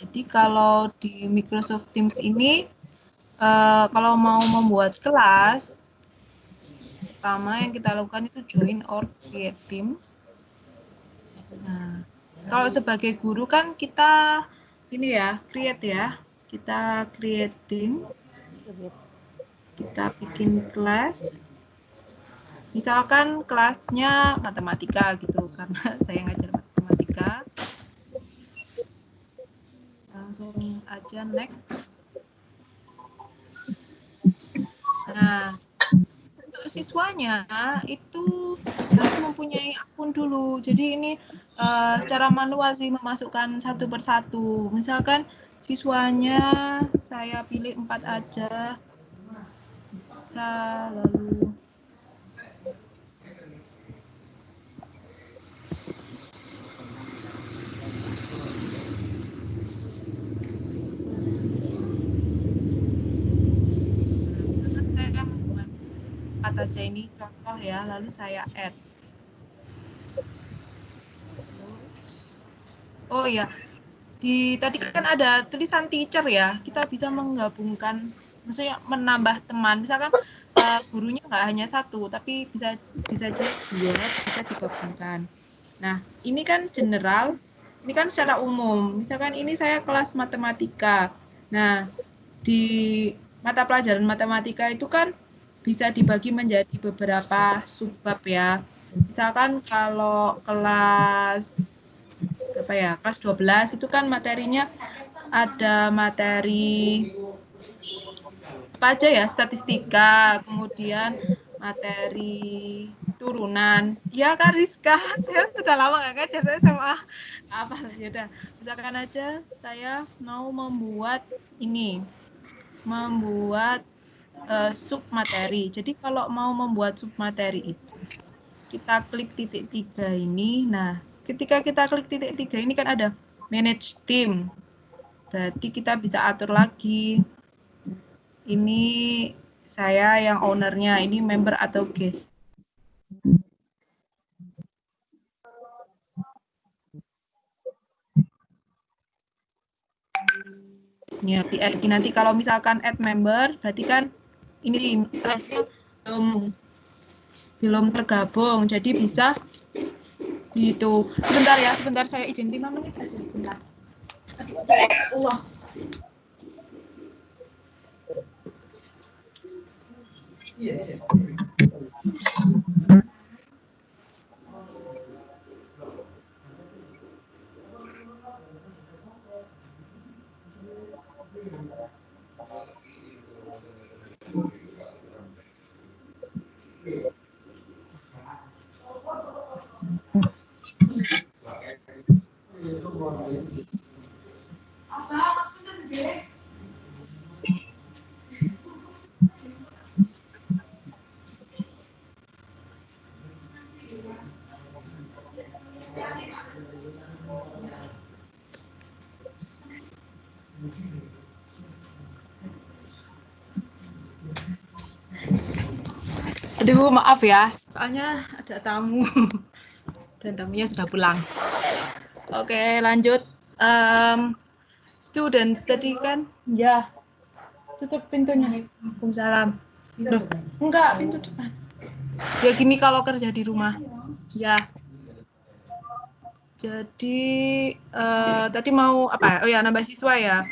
Jadi kalau di Microsoft Teams ini, kalau mau membuat kelas, pertama yang kita lakukan itu join or create team. Nah, kalau sebagai guru kan kita ini ya, create ya. Kita create team. Kita bikin kelas. Misalkan kelasnya matematika gitu, karena saya ngajar matematika. Langsung aja next. Nah, untuk siswanya itu harus mempunyai akun dulu. Jadi ini secara manual sih memasukkan satu persatu. Misalkan siswanya saya pilih 4 aja. Bisa, lalu saya membuat 4 aja ini contoh ya, lalu saya add. Oh ya, tadi kan ada tulisan teacher ya, kita bisa menggabungkan, maksudnya menambah teman. Misalkan gurunya nggak hanya satu, tapi bisa jadi 2, bisa digabungkan. Nah, ini kan general, ini kan secara umum. Misalkan ini saya kelas matematika. Nah, di mata pelajaran matematika itu kan bisa dibagi menjadi beberapa subbab ya. Misalkan kalau kelas apa ya, kelas 12 itu kan materinya ada materi apa aja ya, statistika, kemudian materi turunan. Ya kan Rizka, saya sudah lama nggak ngajar sama apa ya udah. Misalkan aja saya mau membuat sub materi. Jadi kalau mau membuat sub materi itu kita klik titik 3 ini. Nah, ketika kita klik titik 3 ini kan ada manage team. Berarti kita bisa atur lagi. Ini saya yang ownernya, ini member atau guest. Di add nanti kalau misalkan add member, berarti kan ini belum tergabung, jadi bisa gitu. Sebentar saya izin 5 menit aja sebentar. Aduh, maaf ya, soalnya ada tamu dan tamunya sudah pulang. Oke, lanjut. Students tadi kan, ya, tutup pintunya. Waalaikumsalam. Loh, enggak, pintu depan. Ya gini kalau kerja di rumah. Ya. Jadi tadi mau apa? Oh ya, nambah siswa ya.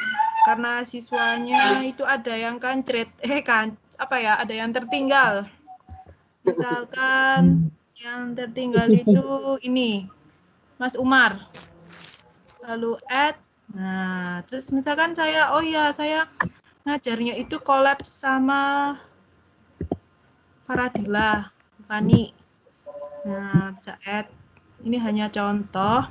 Karena siswanya itu ada yang kancret, apa ya? Ada yang tertinggal. Misalkan yang tertinggal itu ini, Mas Umar. Lalu add. Nah, terus misalkan saya, oh ya, saya ngajarnya itu collab sama Faradila, Fani. Nah, bisa add. Ini hanya contoh.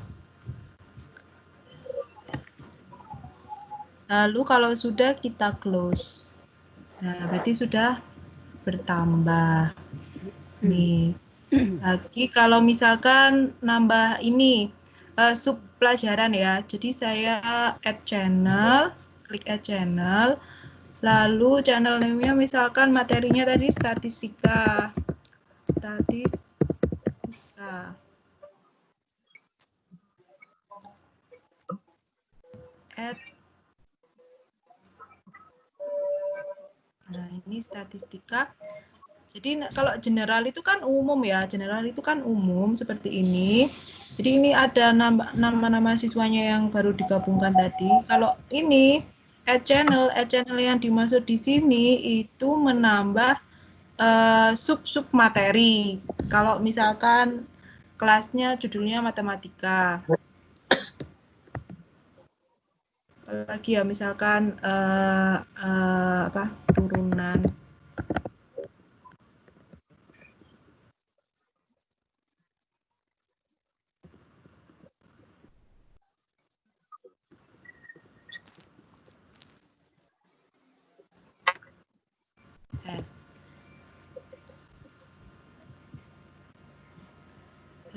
Lalu kalau sudah kita close. Nah, berarti sudah bertambah. Nih. Lagi kalau misalkan nambah ini sub pelajaran ya. Jadi saya add channel, klik add channel. Lalu channel name-nya misalkan materinya tadi statistika. Add di statistika. Jadi kalau general itu kan umum ya, general itu kan umum seperti ini. Jadi ini ada nama-nama siswanya yang baru digabungkan tadi. Kalau ini channel yang dimaksud di sini itu menambah sub-sub materi. Kalau misalkan kelasnya judulnya matematika. Apalagi ya misalkan turunan.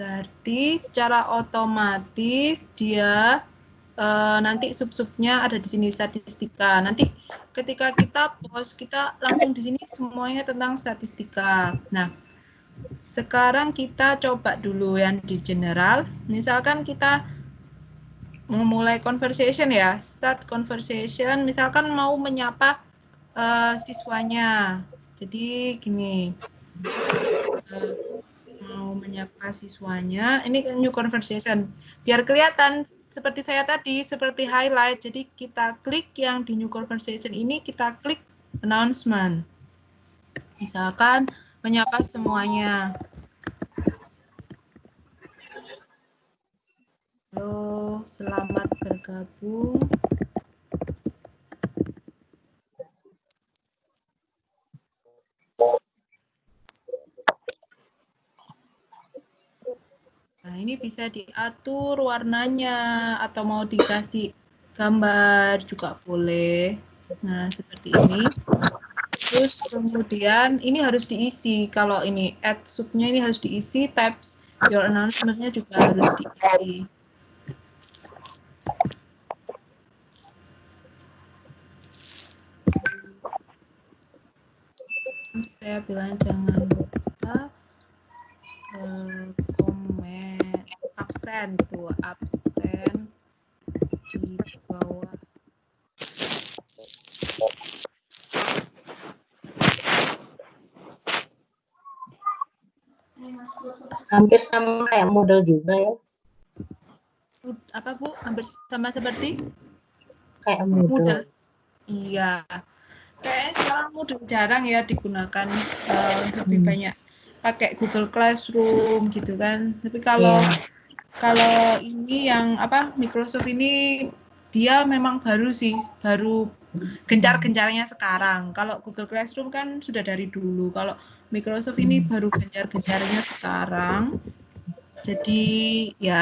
Berarti secara otomatis dia nanti sub-subnya ada di sini statistika. Nanti ketika kita post, kita langsung di sini semuanya tentang statistika. Nah, sekarang kita coba dulu yang di general. Misalkan kita memulai conversation ya, start conversation. Misalkan mau menyapa siswanya. Jadi gini, mau menyapa siswanya, ini new conversation. Biar kelihatan seperti saya tadi, seperti highlight. Jadi kita klik yang di new conversation ini, kita klik announcement. Misalkan menyapa semuanya. Halo, selamat bergabung. Nah, ini bisa diatur warnanya atau mau dikasih gambar juga boleh. Nah, seperti ini. Terus kemudian ini harus diisi. Kalau ini add subnya ini harus diisi, tabs your announcement-nya juga harus diisi. Saya bilang jangan lupa komen absen gitu, absen di bawah. Hampir sama kayak model juga ya. Apa Bu? Hampir sama seperti? Kayak model. Iya. Kayaknya sekarang udah jarang ya digunakan, lebih banyak pakai Google Classroom gitu kan. Tapi kalau ini yang Microsoft ini dia memang baru sih, baru gencar-gencarnya sekarang. Kalau Google Classroom kan sudah dari dulu. Kalau Microsoft ini baru gencar-gencarnya sekarang. Jadi ya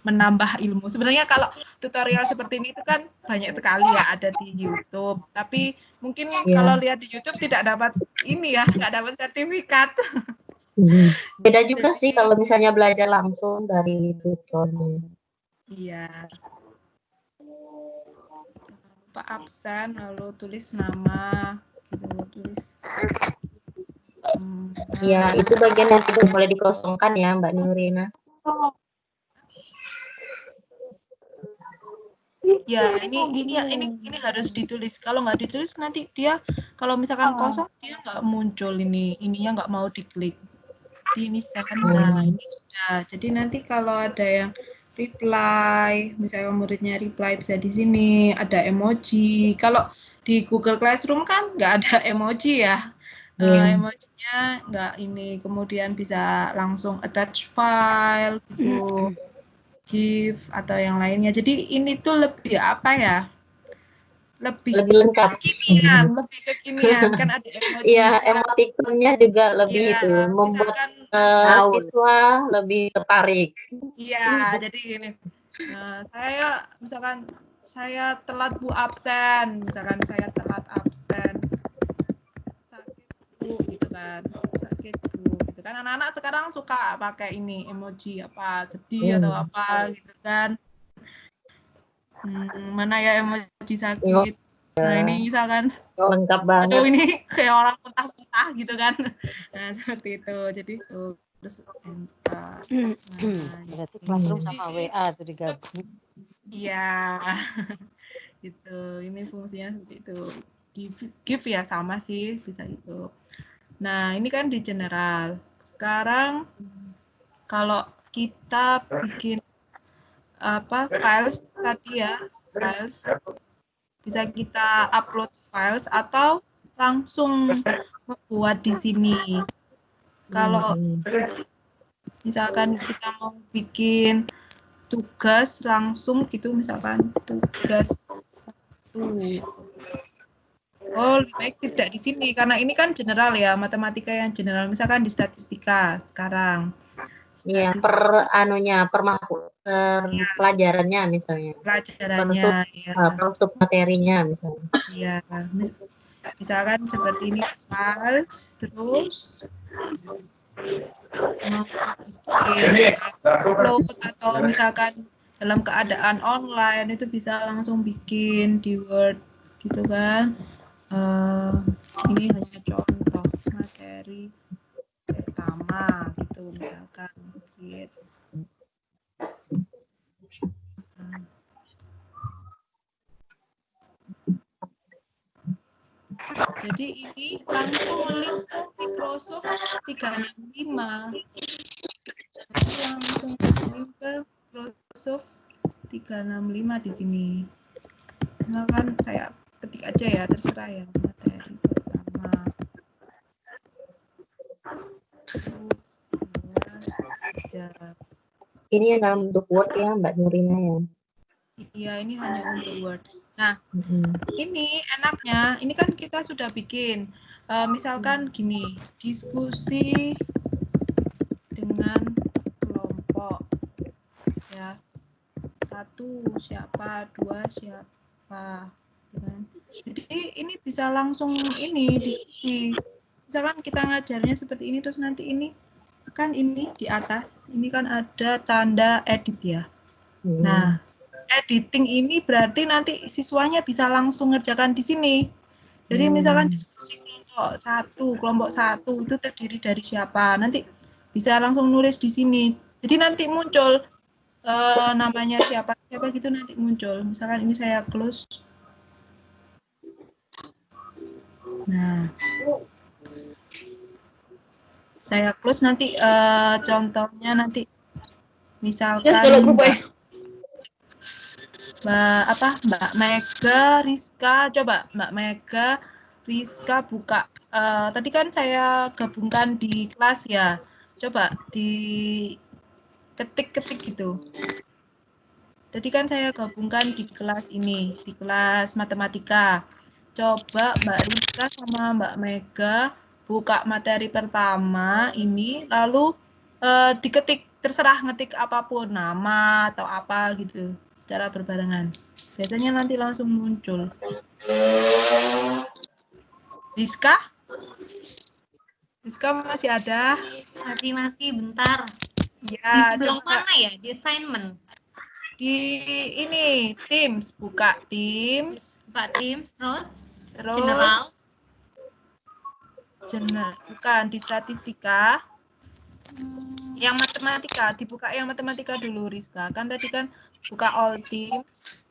menambah ilmu. Sebenarnya kalau tutorial seperti ini itu kan banyak sekali ya ada di YouTube. Tapi mungkin kalau lihat di YouTube tidak dapat ini ya, nggak dapat sertifikat. Beda juga sih kalau misalnya belajar langsung dari tutornya. Iya. Pak absen lalu tulis nama gitu, tulis. Iya, itu bagian yang tidak boleh dikosongkan ya, Mbak Nurina. Ya, ini harus ditulis. Kalau nggak ditulis nanti dia kalau misalkan kosong dia nggak muncul ininya nggak mau diklik. Di ini send. Nah, ini sudah. Jadi nanti kalau ada yang reply, misalnya muridnya reply bisa di sini, ada emoji. Kalau di Google Classroom kan nggak ada emoji ya. Emojinya nggak ini, kemudian bisa langsung attach file gitu. GIF atau yang lainnya. Jadi ini tuh lebih apa ya? Lebih lengkap. lebih kekinian. Kan ada emoji. Iya, emoticonnya juga lebih ya, itu membuat misalkan, siswa lebih tertarik. Iya, jadi gini. Saya misalkan saya telat Bu absen, misalkan saya telat absen. Sakit Bu gitu kan. Sakit Bu gitu kan. Anak-anak sekarang suka pakai ini emoji apa sedih atau apa gitu kan. Mana ya emoji sakit. Nah, ini misalkan lengkap banget. aduh ini kayak orang muntah-muntah gitu kan. Nah, seperti itu. Jadi tuh terus enter. Berarti Classroom sama WA tuh digabung. Iya. Gitu. Ini fungsinya seperti itu. di give ya sama sih, bisa itu. Nah, ini kan di general. Sekarang kalau kita bikin files tadi ya, files bisa kita upload files atau langsung membuat di sini. Kalau misalkan kita mau bikin tugas langsung gitu, misalkan tugas 1. Oh, lebih baik tidak di sini karena ini kan general ya, matematika yang general. Misalkan di statistika sekarang. Iya, per pelajarannya misalnya. Pelajarannya, ya. Per submaterinya misalnya. Iya, misalkan seperti ini files, terus mau bikin upload atau misalkan dalam keadaan online itu bisa langsung bikin di Word gitu kan. Ini hanya contoh materi pertama gitu misalkan gitu. Jadi ini langsung link ke Microsoft 365. Jadi langsung link ke Microsoft 365 di sini. Nah kan saya ketik aja ya, terserah ya materi pertama. Ini yang dalam bentuk Word ya Mbak Nurina ya? Iya, ini hanya untuk Word. Nah, ini enaknya, ini kan kita sudah bikin. Misalkan gini, diskusi dengan kelompok. Ya, 1 siapa, 2 siapa. Jadi ini bisa langsung ini diskusi. Misalkan kita ngajarnya seperti ini, terus nanti ini kan ini di atas, ini kan ada tanda edit ya. Nah, editing ini berarti nanti siswanya bisa langsung ngerjakan di sini. Jadi misalkan diskusi kelompok 1 itu terdiri dari siapa, nanti bisa langsung nulis di sini. Jadi nanti muncul namanya siapa gitu nanti muncul. Misalkan ini saya close. Nah, saya close nanti contohnya nanti misalkan Mbak Mega Rizka, coba Mbak Mega Rizka buka. Tadi kan saya gabungkan di kelas ya. Coba di ketik-ketik gitu. Tadi kan saya gabungkan di kelas ini, di kelas matematika. Coba Mbak Rizka sama Mbak Mega buka materi pertama ini, lalu diketik, terserah ngetik apapun, nama atau apa gitu, secara berbarengan. Biasanya nanti langsung muncul. Rizka? Rizka masih ada? Masih, bentar. Ya, di sebelah mana ya? Di assignment? Di ini, Teams. Buka Teams. Buka Teams, terus? General. Bukan, di statistika. Yang matematika, dibuka yang matematika dulu Rizka. Kan tadi kan buka all Teams.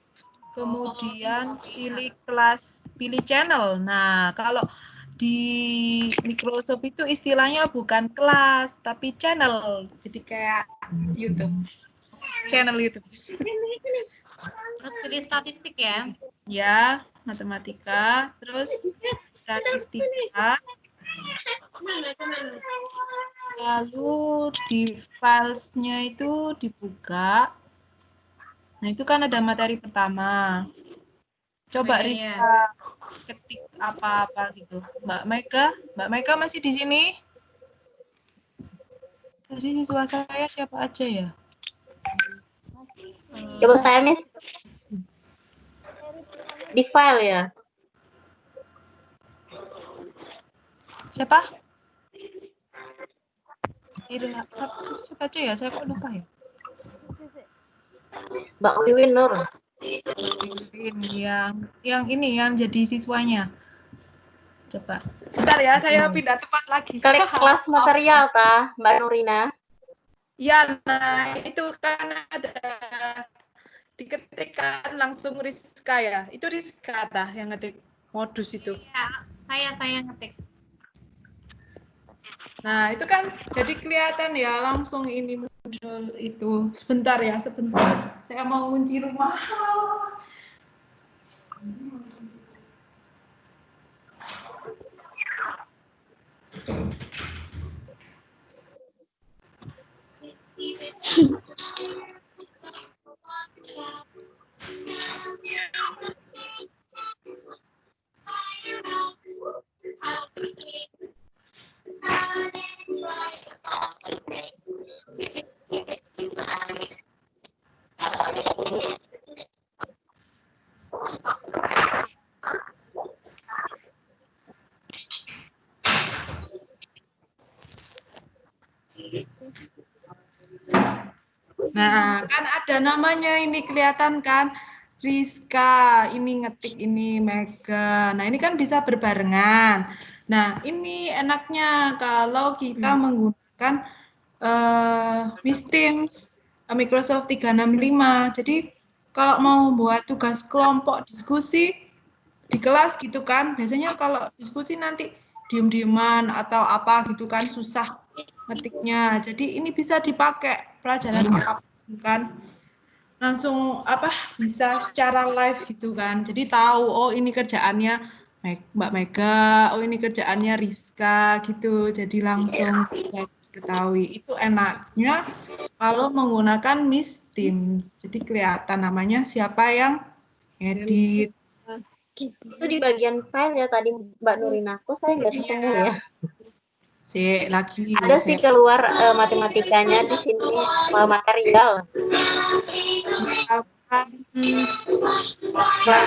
Kemudian pilih kelas, pilih channel. Nah, kalau di Microsoft itu istilahnya bukan kelas, tapi channel. Jadi kayak YouTube. Channel YouTube. Terus pilih statistik ya? Ya, matematika. Terus statistika. Lalu di filesnya itu dibuka. Nah, itu kan ada materi pertama. Coba Rizka ketik apa-apa gitu. Mbak Mega masih di sini? Tadi siswa saya siapa aja ya? Coba saya nih di file ya. Siapa? Siapa aja ya? Saya kok lupa ya. Mbak Wiwin Nur. Yang ini yang jadi siswanya. Coba. Sebentar ya, saya pindah tempat lagi. Klik kelas material kah, Mbak Nurina? Ya, nah itu kan ada diketikkan langsung Rizka ya. Itu Rizka tah yang ngetik. modus itu. Ya, saya ngetik. Nah, itu kan jadi kelihatan ya langsung ini muncul itu. Sebentar ya, sebentar. Saya mau kunci rumah. Nah, kan ada namanya ini kelihatan kan. Rizka, ini ngetik ini Mega. Nah, ini kan bisa berbarengan. Nah, ini enaknya kalau kita menggunakan Miss Teams Microsoft 365. Jadi, kalau mau buat tugas kelompok diskusi di kelas gitu kan, biasanya kalau diskusi nanti diem-dieman atau apa gitu kan susah ngetiknya. Jadi ini bisa dipakai pelajaran apapun kan. Langsung apa bisa secara live gitu kan. Jadi tahu oh ini kerjaannya Mbak Mega, oh ini kerjaannya Rizka gitu. Jadi langsung bisa diketahui. Itu enaknya kalau menggunakan Miss Teams. Jadi kelihatan namanya siapa yang edit. Itu di bagian file ya tadi Mbak Nurina. Kok saya nggak ketemu ya? Lagi Ada sih keluar matematikanya di sini material.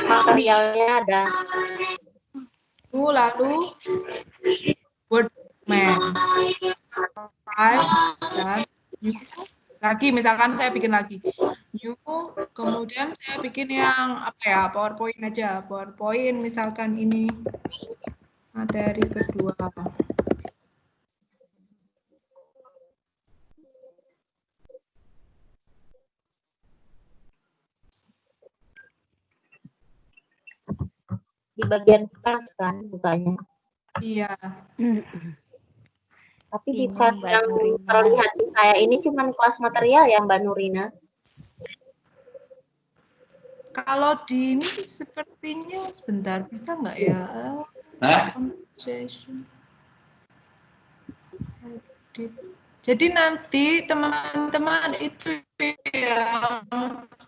Materialnya ada. Lalu Wordman, dan new, lagi misalkan saya bikin lagi new, kemudian saya bikin yang apa ya PowerPoint aja, PowerPoint misalkan ini materi kedua. Di bagian kelas kan bukanya. Iya. Tapi di file yang terlihat di saya ini cuma kelas material ya Mbak Nurina. Kalau di ini sepertinya sebentar bisa nggak ya? Jadi nanti teman-teman itu yang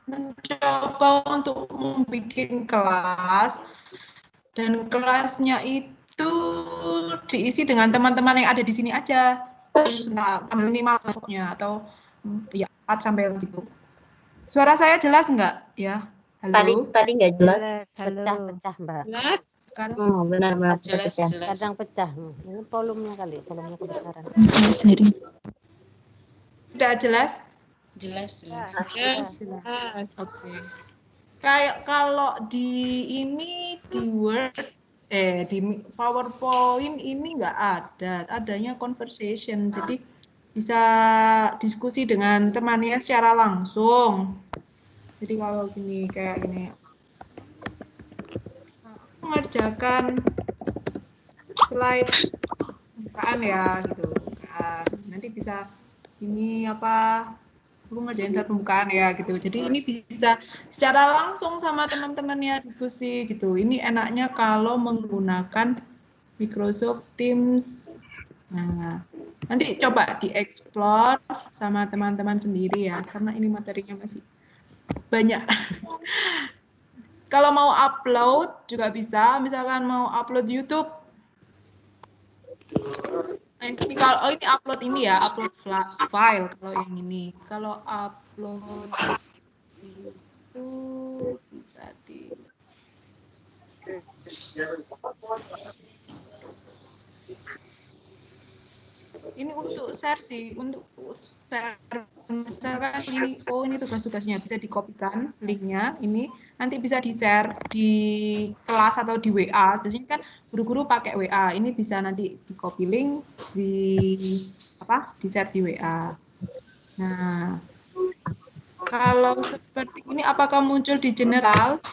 mencoba untuk membuat kelas dan kelasnya itu diisi dengan teman-teman yang ada di sini aja. Minimal kelompoknya atau ya 4 sampai gitu. Suara saya jelas nggak ya? Halo? Tadi nggak jelas. Pecah-pecah, Mbak. Sekarang Oh, benar-benar Jelas, pecah. jelas. Kadang pecah. Ini volumenya kali, volumenya kebesaran. udah jelas? Jelas, jelas. Jelas. Oke. Kayak kalau di ini di Word di PowerPoint ini nggak ada, adanya conversation. Jadi bisa diskusi dengan temannya secara langsung. Jadi kalau gini kayak gini, mengerjakan slide pembukaan ya gitu kan. Nanti bisa ini apa aku ngerjain slide pembukaan ya gitu. Jadi ini bisa secara langsung sama teman-temannya diskusi gitu. Ini enaknya kalau menggunakan Microsoft Teams. Nah, nanti coba dieksplor sama teman-teman sendiri ya, karena ini materinya masih banyak. Kalau mau upload juga bisa, misalkan mau upload YouTube. Ini kalau ini upload ini ya, upload file kalau yang ini. Kalau upload itu bisa di ini untuk share sih, untuk share misalkan ini ini tugas-tugasnya bisa dikopikan linknya ini nanti bisa di share di kelas atau di WA. Biasanya kan guru-guru pakai WA, ini bisa nanti di copy link di share di WA. Nah, kalau seperti ini apakah muncul di general?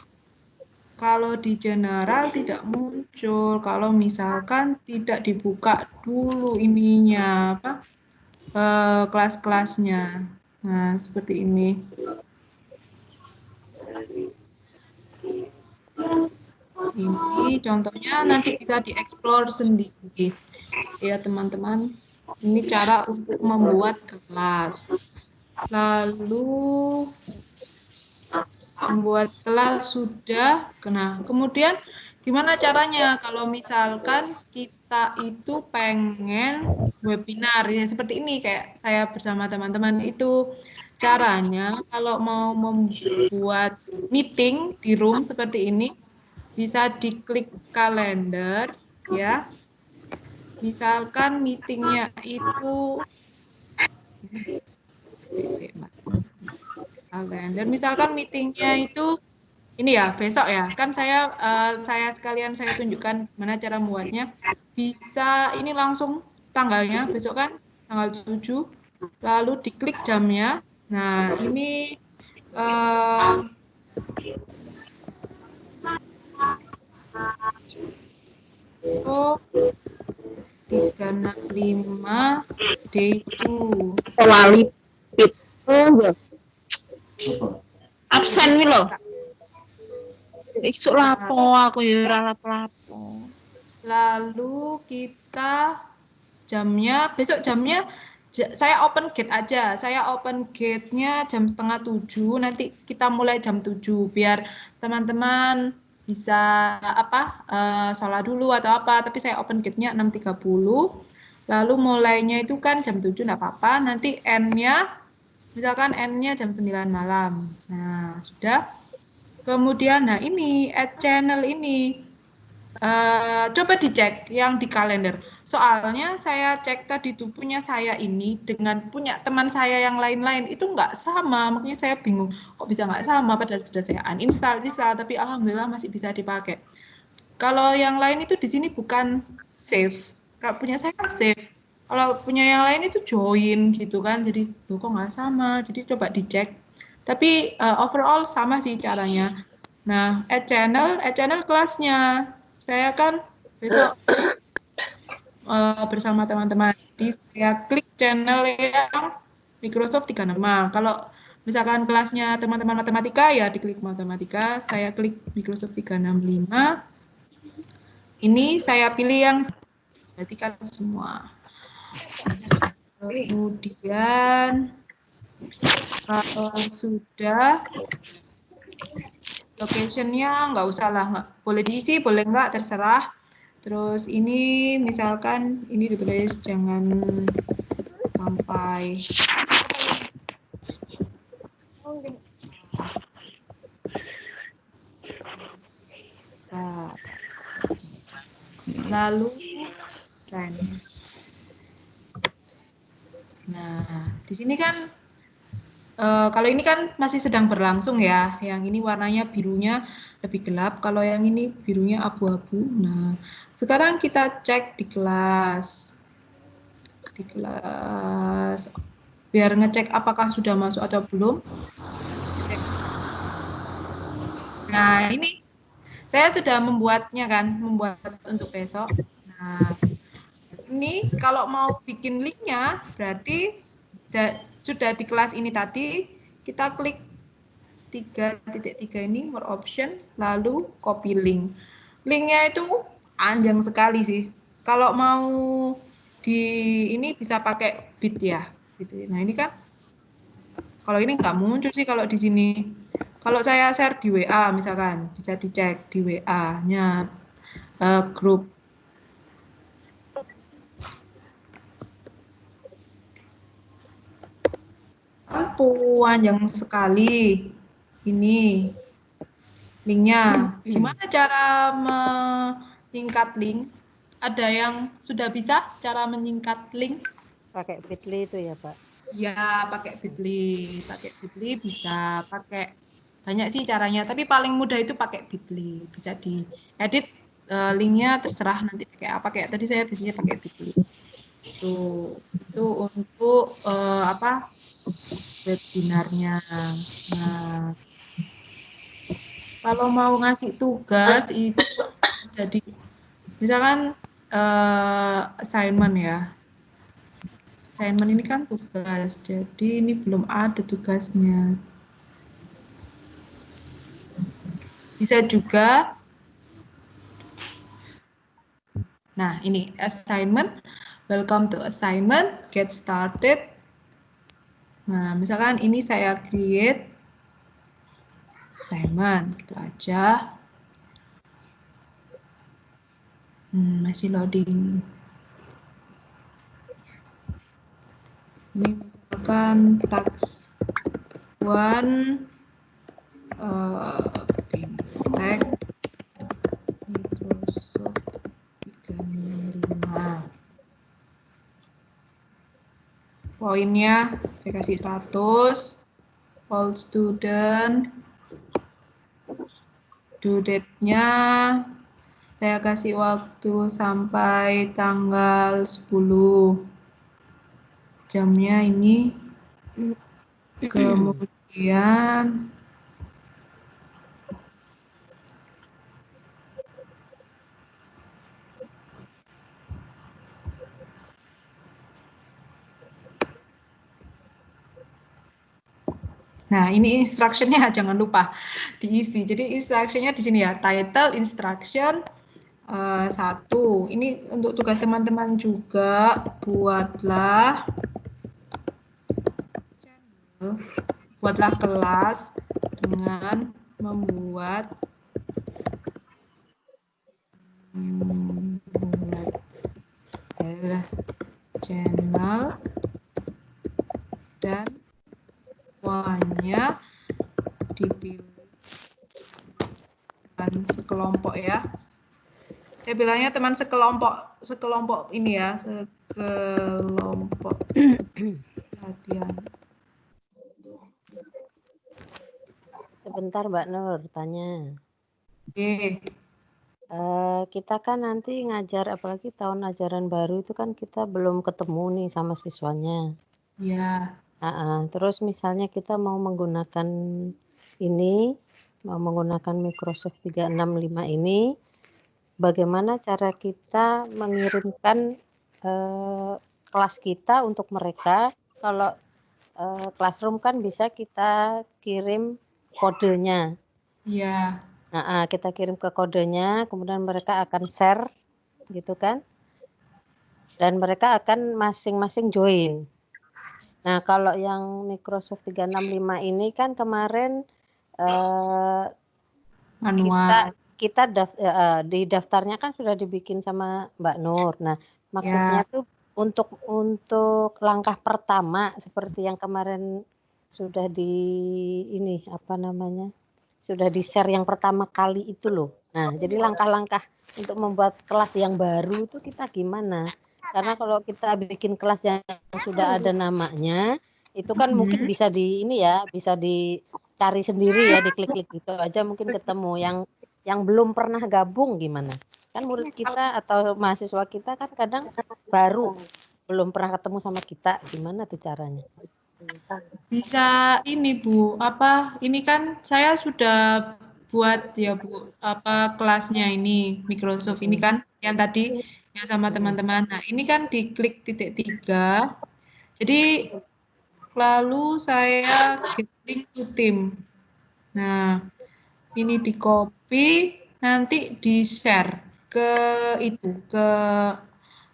Kalau di general tidak muncul. Kalau misalkan tidak dibuka dulu ininya apa kelas-kelasnya. Nah, seperti ini. Ini contohnya nanti bisa dieksplor sendiri. Ya, teman-teman. Ini cara untuk membuat kelas. Lalu membuat kelas sudah. Nah, kemudian gimana caranya kalau misalkan kita itu pengen webinar ya seperti ini kayak saya bersama teman-teman itu caranya kalau mau membuat meeting di room seperti ini bisa diklik kalender ya. Misalkan meetingnya itu kalender misalkan meetingnya itu ini ya besok ya kan saya sekalian saya tunjukkan mana cara membuatnya bisa ini langsung tanggalnya besok kan tanggal 7 lalu diklik jamnya nah ini oh 365 day 2 Wali pit. Absen wi lho. Isuk lapo aku ya ora lapo-lapo. lalu kita jamnya besok jamnya saya open gate aja. Saya open gate-nya jam 6:30. Nanti kita mulai jam 7 biar teman-teman bisa sholat dulu atau apa. Tapi saya open gate-nya 6:30. Lalu mulainya itu kan jam 7 enggak apa-apa. Nanti end-nya misalkan end-nya jam 9 malam. Nah, sudah. Kemudian nah ini add channel ini coba dicek yang di kalender. Soalnya saya cek tadi tuh punya saya ini dengan punya teman saya yang lain-lain itu nggak sama. Makanya saya bingung kok bisa nggak sama padahal sudah saya uninstall, tapi alhamdulillah masih bisa dipakai. Kalau yang lain itu di sini bukan save. Kalau punya saya kan save. Kalau punya yang lain itu join gitu kan. Jadi kok nggak sama. Jadi coba dicek. Tapi overall sama sih caranya. Nah, add channel kelasnya. Saya kan besok bersama teman-teman. Jadi saya klik channel yang Microsoft 365. Kalau misalkan kelasnya teman-teman matematika ya diklik matematika. Saya klik Microsoft 365. Ini saya pilih yang perhatikan semua. Kemudian kalau sudah location-nya nggak usah lah, nggak boleh diisi, boleh nggak, terserah. Terus ini misalkan ini ditulis jangan sampai lalu send. Nah, di sini kan kalau ini kan masih sedang berlangsung ya. Yang ini warnanya birunya lebih gelap. Kalau yang ini birunya abu-abu. Nah, sekarang kita cek di kelas. Di kelas. Biar ngecek apakah sudah masuk atau belum. Cek. Nah, ini saya sudah membuatnya kan. Membuat untuk besok. Nah, ini kalau mau bikin linknya berarti sudah di kelas ini tadi kita klik 3.3 ini more option lalu copy link. Linknya itu panjang sekali sih. Kalau mau di ini bisa pakai bit ya gitu. Nah, ini kan kalau ini nggak muncul sih kalau di sini. Kalau saya share di WA misalkan bisa dicek di WA-nya grup. Panjang sekali ini linknya. Gimana cara menyingkat link? Ada yang sudah bisa cara menyingkat link? Pakai Bitly itu ya, Pak? Ya, pakai Bitly. Pakai Bitly bisa pakai banyak sih caranya, tapi paling mudah itu pakai Bitly. Bisa diedit linknya terserah nanti pakai apa. Kayak tadi saya biasanya pakai Bitly. Itu untuk webinarnya. Nah, kalau mau ngasih tugas itu jadi misalkan assignment ya. Assignment ini kan tugas, jadi ini belum ada tugasnya. Bisa juga, nah ini assignment, welcome to assignment, get started. Nah, misalkan ini saya create assignment, gitu aja. Masih loading. Ini misalkan task 1 Bimtek Microsoft 365. Poinnya saya kasih 100. All student. Due date-nya saya kasih waktu sampai tanggal 10. Jamnya ini. Kemudian nah, ini instruction-nya jangan lupa diisi. Jadi instruction-nya di sini ya, title instruction 1. Ini untuk tugas teman-teman juga, buatlah kelas dengan membuat channel dan semuanya dipilih sekelompok ya. Saya bilangnya teman sekelompok ini ya, sekelompok latihan. Sebentar Mbak Nur, tanya. Oke. Kita kan nanti ngajar, apalagi tahun ajaran baru itu kan kita belum ketemu nih sama siswanya. Ya. Terus misalnya kita mau menggunakan menggunakan Microsoft 365 ini, bagaimana cara kita mengirimkan kelas kita untuk mereka? Kalau Classroom kan bisa kita kirim kodenya. Iya. Kita kirim ke kodenya, kemudian mereka akan share, gitu kan? Dan mereka akan masing-masing join. Nah, kalau yang Microsoft 365 ini kan kemarin Manual. kita di daftarnya kan sudah dibikin sama Mbak Nur. Nah, maksudnya Ya. tuh untuk langkah pertama seperti yang kemarin sudah sudah di-share yang pertama kali itu loh. Nah, jadi langkah-langkah untuk membuat kelas yang baru itu kita gimana? Karena kalau kita bikin kelas yang sudah ada namanya, itu kan mungkin bisa bisa dicari sendiri ya, diklik-klik gitu aja mungkin ketemu. Yang belum pernah gabung gimana? Kan murid kita atau mahasiswa kita kan kadang baru, belum pernah ketemu sama kita, gimana tuh caranya? Bisa ini Bu, ini kan saya sudah buat ya Bu, kelasnya ini Microsoft ini kan yang tadi yang sama teman-teman. Nah, ini kan diklik titik 3. Jadi lalu saya get link to team. Nah, ini di copy, nanti di share ke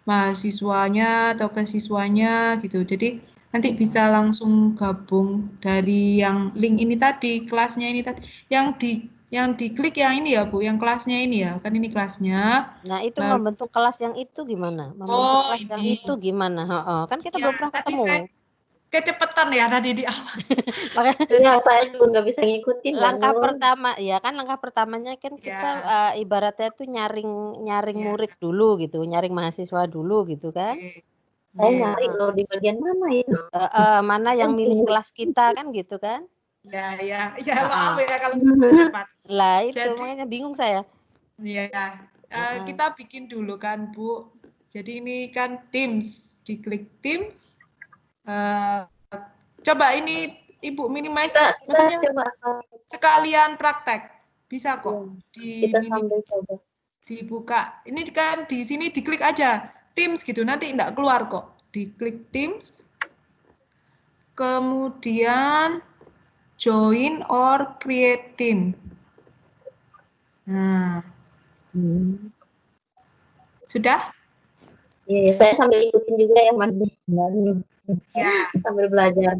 mahasiswanya atau ke siswanya gitu. Jadi nanti bisa langsung gabung dari yang link ini tadi, kelasnya ini tadi. Yang diklik yang ini ya Bu, yang kelasnya ini ya. Kan ini kelasnya. Nah, itu Lalu, membentuk kelas yang itu gimana? Membentuk kelas yang ini. itu gimana? Kan kita Ya, belum pernah tadi ketemu. saya kecepatan ya tadi di awal. Iya, saya juga nggak bisa ngikutin. Langkah pertama, ya kan langkah pertamanya kan kita Ya. ibaratnya tuh nyaring Ya. murid dulu gitu, nyaring mahasiswa dulu gitu kan. Saya nyari loh di bagian mana ya? Mana yang milih kelas kita kan gitu kan. Ya, maaf ya kalau cepat. Lah itu Jadi, makanya bingung saya. ya, kita bikin dulu kan Bu. Jadi ini kan Teams, diklik Teams. Coba ini Ibu minimize, maksudnya coba. sekalian praktek. Bisa kok. Kita sambil coba. Dibuka. Ini kan di sini diklik aja Teams gitu, nanti enggak keluar kok. Diklik Teams. Kemudian join or create team. Nah, sudah? Iya, saya sambil ikutin juga ya, Mas. Ya. Sambil belajar.